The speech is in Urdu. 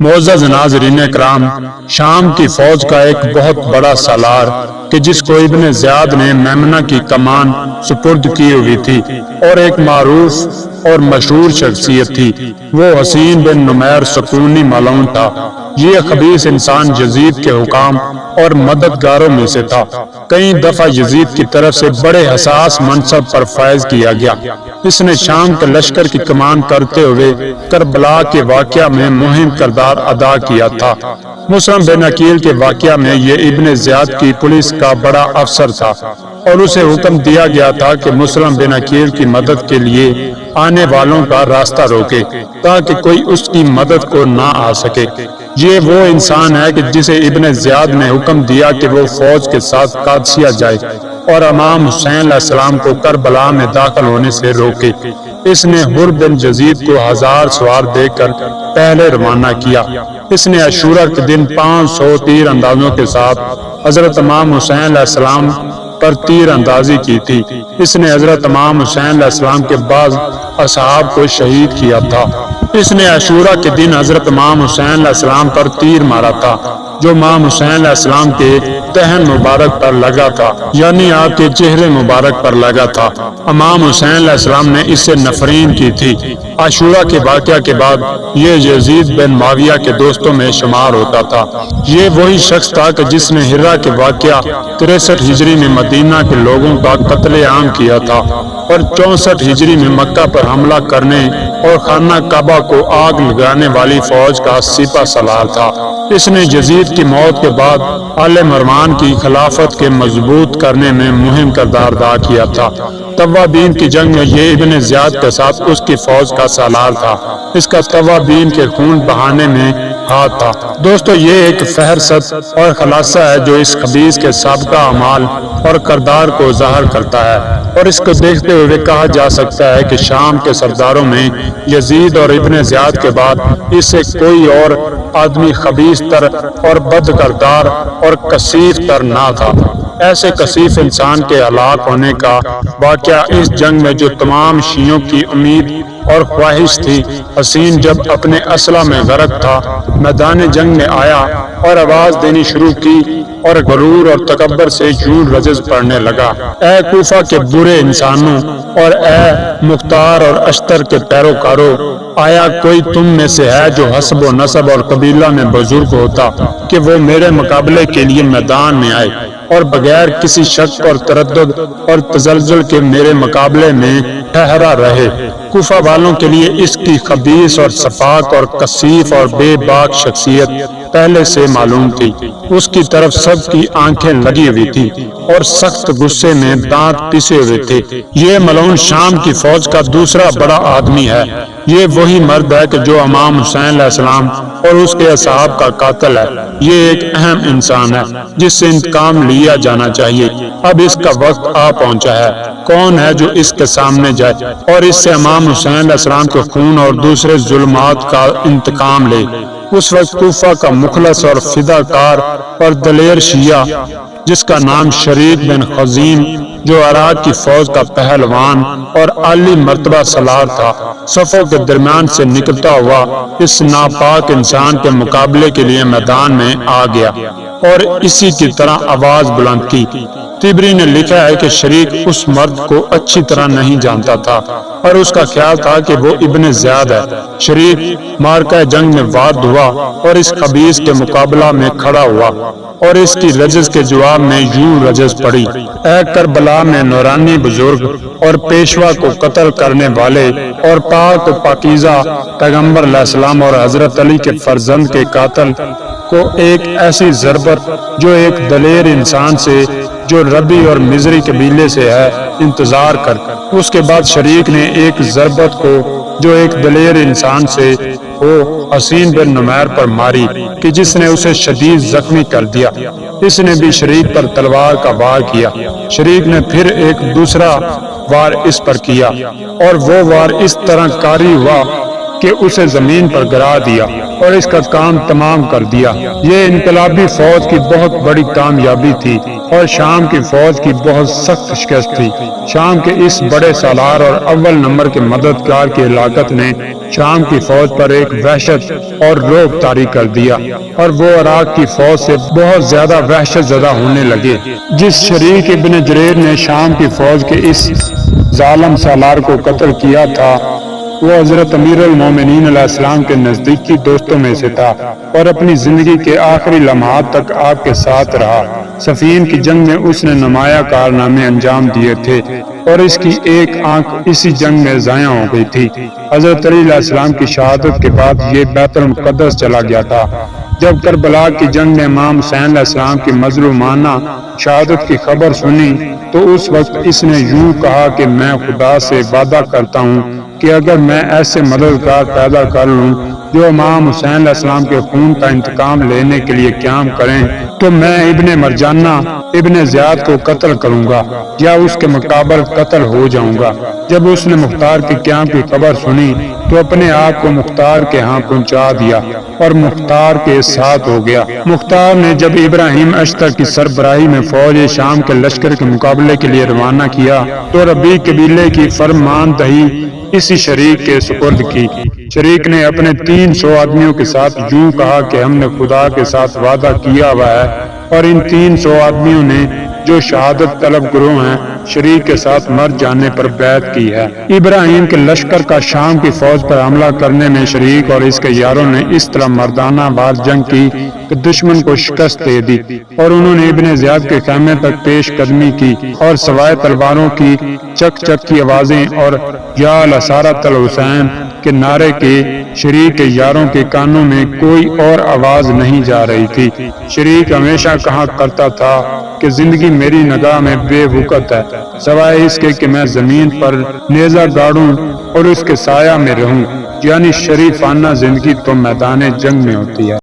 معزز ناظرین کرام، شام کی فوج کا ایک بہت بڑا سالار کہ جس کو ابن زیاد نے میمنہ کی کمان سپرد کی ہوئی تھی اور ایک معروف اور مشہور شخصیت تھی، وہ حسین بن نمیر سکونی ملعون تھا۔ یہ خبیث انسان یزید کے حکام اور مددگاروں میں سے تھا۔ کئی دفعہ یزید کی طرف سے بڑے حساس منصب پر فائز کیا گیا۔ اس نے شام کے لشکر کی کمان کرتے ہوئے کربلا کے واقعہ میں مہم کردار ادا کیا تھا۔ مسلم بن عقیل کے واقعہ میں یہ ابن زیاد کی پولیس کا بڑا افسر تھا اور اسے حکم دیا گیا تھا کہ مسلم بن عقیل کی مدد کے لیے آنے والوں کا راستہ روکے تاکہ کوئی اس کی مدد کو نہ آ سکے۔ یہ وہ انسان ہے کہ جسے ابن زیاد نے حکم دیا کہ وہ فوج کے ساتھ قادسیہ جائے اور امام حسین علیہ السلام کو کربلا میں داخل ہونے سے روکے۔ اس نے حر بن یزید کو 1000 سوار دے کر پہلے روانہ کیا۔ اس نے عاشورہ کے دن 500 تیر اندازوں کے ساتھ حضرت امام حسین علیہ السلام پر تیر اندازی کی تھی۔ اس نے حضرت امام حسین علیہ السلام کے بعض اصحاب کو شہید کیا تھا۔ اس نے عاشورہ کے دن حضرت امام حسین علیہ السلام پر تیر مارا تھا جو امام حسین علیہ السلام کے دہن مبارک پر لگا تھا، یعنی آپ کے چہرے مبارک پر لگا تھا۔ امام حسین علیہ السلام نے اس سے نفرین کی تھی۔ عاشورہ کے واقعہ کے بعد یہ یزید بن معاویہ کے دوستوں میں شمار ہوتا تھا۔ یہ وہی شخص تھا کہ جس نے ہرہ کے واقعہ 63 ہجری میں مدینہ کے لوگوں کا قتل عام کیا تھا اور 64 ہجری میں مکہ پر حملہ کرنے اور خانہ کعبہ کو آگ لگانے والی فوج کا سپہ سالار تھا۔ اس نے یزید کی موت کے بعد آل مروان کی خلافت کے مضبوط کرنے میں مہم کردار ادا کیا تھا۔ توابین کی جنگ میں یہ ابن زیاد کے ساتھ اس کی فوج کا سالار تھا۔ اس کا توابین کے خون بہانے میں ہاتھ تھا۔ دوستو، یہ ایک فہرست اور خلاصہ ہے جو اس خبیث کے سابقہ اعمال اور کردار کو ظاہر کرتا ہے، اور اس کو دیکھتے ہوئے کہا جا سکتا ہے کہ شام کے سرداروں میں یزید اور ابن زیاد کے بعد اس سے کوئی اور آدمی خبیث تر اور بد کردار اور کثیف تر نہ تھا۔ ایسے کثیف انسان کے ہلاک ہونے کا واقعہ اس جنگ میں جو تمام شیعوں کی امید اور خواہش تھی، حسین جب اپنے اسلحہ میں غرق تھا میدان جنگ میں آیا اور آواز دینی شروع کی اور غرور اور تکبر سے یوں رجز پڑھنے لگا: اے کوفہ کے برے انسانوں اور اے مختار اور اشتر کے پیروکاروں، آیا کوئی تم میں سے ہے جو حسب و نسب اور قبیلہ میں بزرگ ہوتا کہ وہ میرے مقابلے کے لیے میدان میں آئے اور بغیر کسی شک اور تردد اور تزلزل کے میرے مقابلے میں ٹھہرا رہے؟ کوفہ والوں کے لیے اس کی خبیث اور سفاک اور کثیف اور بے باک شخصیت پہلے سے معلوم تھی۔ اس کی طرف سب کی آنکھیں لگی ہوئی تھی اور سخت غصے میں دانت پیسے ہوئے تھے۔ یہ ملعون شام کی فوج کا دوسرا بڑا آدمی ہے۔ یہ وہی مرد ہے کہ جو امام حسین علیہ السلام اور اس کے اصحاب کا قاتل ہے۔ یہ ایک اہم انسان ہے جس سے انتقام لیا جانا چاہیے۔ اب اس کا وقت آ پہنچا ہے۔ کون ہے جو اس کے سامنے جائے اور اس سے امام حسین علیہ السلام کے خون اور دوسرے ظلمات کا انتقام لے؟ اس وقت کوفہ کا مخلص اور فدا کار اور دلیر شیعہ جس کا نام شریک بن خزیم، جو عراق کی فوج کا پہلوان اور عالی مرتبہ سالار تھا، صفوں کے درمیان سے نکلتا ہوا اس ناپاک انسان کے مقابلے کے لیے میدان میں آ گیا اور اسی کی طرح آواز بلند کی۔ طبری نے لکھا ہے کہ شریک اس مرد کو اچھی طرح نہیں جانتا تھا اور اس کا خیال تھا کہ وہ ابن زیاد ہے۔ شریک مارکہ جنگ میں وارد ہوا اور اس خبیث کے مقابلہ میں کھڑا ہوا اور اس کی رجز کے جواب میں یوں رجز پڑی: اے کربلا میں نورانی بزرگ اور پیشوا کو قتل کرنے والے اور پاک و پاکیزہ پیغمبر علیہ السلام اور حضرت علی کے فرزند کے قاتل کو ایک ایسی ضربت جو ایک دلیر انسان سے جو ربی اور مزری قبیلے سے ہے انتظار کر۔ اس کے بعد شریک نے ایک ضربت کو جو ایک دلیر انسان سے ہو حسین بن نمیر پر ماری کہ جس نے اسے شدید زخمی کر دیا۔ اس نے بھی شریک پر تلوار کا وار کیا۔ شریک نے پھر ایک دوسرا وار اس پر کیا اور وہ وار اس طرح کاری ہوا کہ اسے زمین پر گرا دیا اور اس کا کام تمام کر دیا۔ یہ انقلابی فوج کی بہت بڑی کامیابی تھی اور شام کی فوج کی بہت سخت شکست تھی۔ شام کے اس بڑے سالار اور اول نمبر کے مددگار کی ہلاکت نے شام کی فوج پر ایک وحشت اور رعب طاری کر دیا اور وہ عراق کی فوج سے بہت زیادہ وحشت زدہ ہونے لگے۔ جس شریک ابن جریر نے شام کی فوج کے اس ظالم سالار کو قتل کیا تھا وہ حضرت امیر المومنین علیہ السلام کے نزدیکی دوستوں میں سے تھا اور اپنی زندگی کے آخری لمحات تک آپ کے ساتھ رہا۔ صفین کی جنگ میں اس نے نمایاں کارنامے انجام دیے تھے اور اس کی ایک آنکھ اسی جنگ میں ضائع ہو گئی تھی۔ حضرت علی علیہ السلام کی شہادت کے بعد یہ بیت المقدس چلا گیا تھا۔ جب کربلا کی جنگ میں امام حسین علیہ السلام کی مظلومانہ شہادت کی خبر سنی تو اس وقت اس نے یوں کہا کہ میں خدا سے وعدہ کرتا ہوں کہ اگر میں ایسے مددگار پیدا کر لوں جو امام حسین علیہ السلام کے خون کا انتقام لینے کے لیے قیام کریں تو میں ابن مرجانہ ابن زیاد کو قتل کروں گا یا اس کے مقابل قتل ہو جاؤں گا۔ جب اس نے مختار کے قیام کی خبر سنی تو اپنے آپ کو مختار کے ہاں پہنچا دیا اور مختار کے ساتھ ہو گیا۔ مختار نے جب ابراہیم اشتر کی سربراہی میں فوج شام کے لشکر کے مقابلے کے لیے روانہ کیا تو ربیع قبیلے کی فرماندہی اسی شریک کے سپرد کی۔ شریک نے اپنے 300 آدمیوں کے ساتھ یوں کہا کہ ہم نے خدا کے ساتھ وعدہ کیا ہوا ہے اور ان 300 آدمیوں نے جو شہادت طلب گروہ ہیں شریک کے ساتھ مر جانے پر بیعت کی ہے۔ ابراہیم کے لشکر کا شام کی فوج پر حملہ کرنے میں شریک اور اس کے یاروں نے اس طرح مردانہ وار جنگ کی کہ دشمن کو شکست دے دی اور انہوں نے ابن زیاد کے خیمے تک پیش قدمی کی اور سوائے تلواروں کی چک چک کی آوازیں اور یا لسارت الحسین کے نعرے کے شریک کے یاروں کے کانوں میں کوئی اور آواز نہیں جا رہی تھی۔ شریک ہمیشہ کہا کرتا تھا کہ زندگی میری نگاہ میں بے وقت ہے سوائے اس کے کہ میں زمین پر نیزہ گاڑوں اور اس کے سایہ میں رہوں، یعنی شریفانہ زندگی تو میدان جنگ میں ہوتی ہے۔